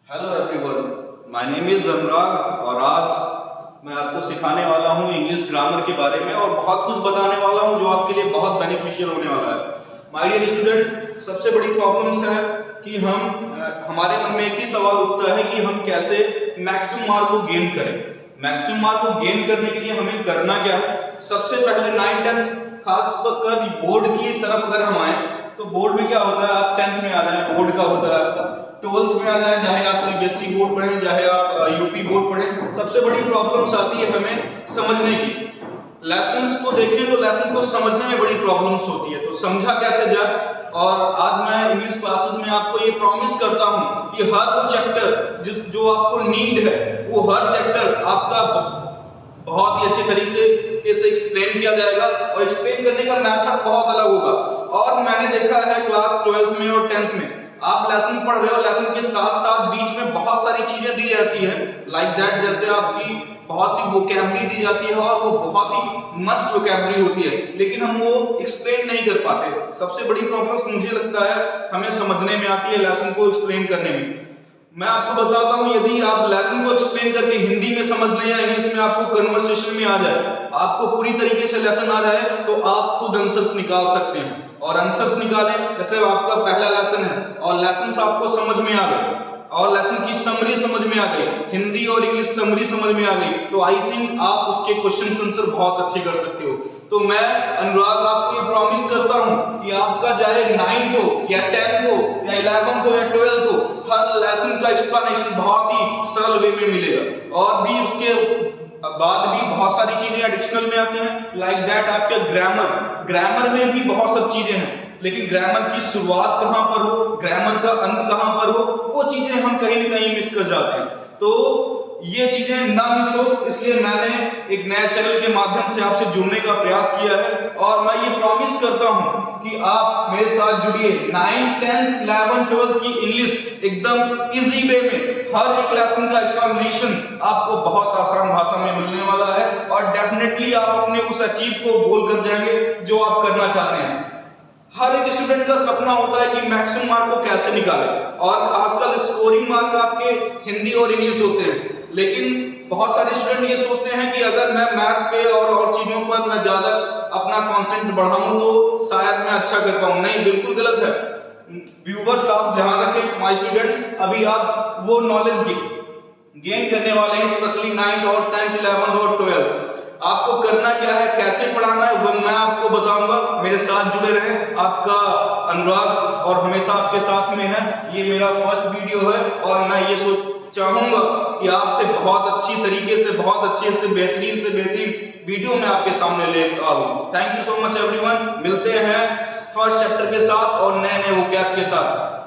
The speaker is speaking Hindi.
Hello everyone, my name is Anurag और आज मैं आपको सिखाने वाला हूँ इंग्लिश ग्रामर के बारे में और बहुत कुछ बताने वाला हूँ जो आपके लिए बहुत बेनिफिशियल होने वाला है। माय डियर स्टूडेंट, सबसे बड़ी प्रॉब्लम्स है कि हमारे मन में एक ही सवाल उठता है कि हम कैसे मैक्सिमम मार्क को गेन करें। मैक्सिमम मार्क को गेन करने के लिए हमें करना क्या है? सबसे पहले 9th 10th खासकर बोर्ड की तरफ अगर हम आए तो बोर्ड में क्या होता है, आप 10th में आ जाए, बोर्ड का होता है आपका, 12th में आ जाए, चाहे आप सीबीएसई बोर्ड पढ़ें चाहे आप यूपी बोर्ड पढ़ें, सबसे बड़ी प्रॉब्लम्स आती है हमें समझने की। लेसन्स को देखें तो लेसन को समझने में बड़ी प्रॉब्लम्स होती है, तो समझा कैसे जाए। और आज मैं इंग्लिश क्लासेस में आपको ये प्रॉमिस करता हूं कि हर वो चैप्टर जो आपको नीड है वो हर चैप्टर आपका बहुत ही अच्छे तरीके से एक्सप्लेन किया जाएगा और एक्सप्लेन करने का मेथड बहुत अलग होगा। और मैंने देखा है क्लास 12th में और 10th में आप लेसन पढ़ रहे हो, लेसन के साथ साथ बीच में बहुत सारी चीजें दी जाती है लाइक दैट, जैसे आपकी बहुत सी वोकैबुलरी दी जाती है और वो बहुत ही मस्त वोकैबुलरी होती है, लेकिन हम वो एक्सप्लेन नहीं कर पाते। सबसे बड़ी प्रॉब्लम मुझे लगता है हमें समझने में आती है लेसन को एक्सप्लेन करने में। मैं आपको बताता हूं, यदि आप लेसन को एक्सप्लेन करके हिंदी में समझ लें या इंग्लिश में आपको कन्वर्सेशन में आ जाए, आपको पूरी तरीके से लेसन आ जाए तो आप खुद आंसर्स निकाल सकते हैं। और आंसर्स निकालें, जैसे आपका पहला लेसन है और लेसन्स आपको समझ में आ गए और लेसन की समरी समझ में आ गई, हिंदी और इंग्लिश समरी समझ में आ गई, तो आई थिंक आप उसके क्वेश्चन आंसर बहुत अच्छे कर सकते हो। तो मैं अनुराग आपको ये प्रॉमिस करता हूं कि आपका चाहे 9th हो या 10th हो या 11th हो या 12th हो, हर लेसन का एक्सप्लेनेशन बहुत ही सरल वे में मिलेगा। और भी उसके बाद भी बहुत सारी चीजें एडिशनल में आती हैं लाइक दैट आपके ग्रामर में भी बहुत सब चीजें हैं, लेकिन ग्रामर की शुरुआत कहां पर हो, ग्रामर का अंत कहां पर हो, वो चीजें हम कहीं ना कहीं मिस कर जाते हैं। तो ये चीजें ना मिस हो, इसलिए मैंने एक नए चैनल के माध्यम से आपसे जुड़ने का प्रयास किया है और मैं ये प्रॉमिस करता हूं कि आप मेरे साथ जुड़िए। 9th 10th 11th 12th की इंग्लिश एकदम इजी वे में हर एक लेसन का एक्सप्लेनेशन आपको बहुत आसान भाषा में मिलने वाला है और डेफिनेटली आप अपने उस अचीव को गोल कर जाएंगे जो आप करना चाहते हैं। हर एक स्टूडेंट का सपना होता है कि मैक्सिमम मार्क को कैसे निकाले और खासकर स्कोरिंग मार्क आपके हिंदी और इंग्लिश होते हैं, लेकिन बहुत सारे स्टूडेंट ये सोचते हैं कि अगर मैं मैथ पे और चीजों पर मैं ज्यादा अपना कॉन्सेंट्रेट बढ़ाऊं तो शायद मैं अच्छा कर पाऊं। नहीं, बिल्कुल गलत है। व्यूअर्स आप ध्यान रखें, माय स्टूडेंट्स, अभी आप वो नॉलेज गेन करने वाले हैं, स्पेशली 9th और 10th 11th और 12th। आपको करना क्या है, कैसे पढ़ाना है, वो मैं आपको बताऊंगा। मेरे साथ जुड़े रहें। आपका अनुराग और हमेशा आपके साथ में है। ये मेरा फर्स्ट वीडियो है और मैं ये चाहूंगा कि आपसे बहुत अच्छी तरीके से बहुत अच्छे से बेहतरीन वीडियो मैं आपके सामने ले आऊं। Thank you so much everyone. मिलते हैं फर्स्ट चैप्टर के साथ और नए वोकैब के साथ।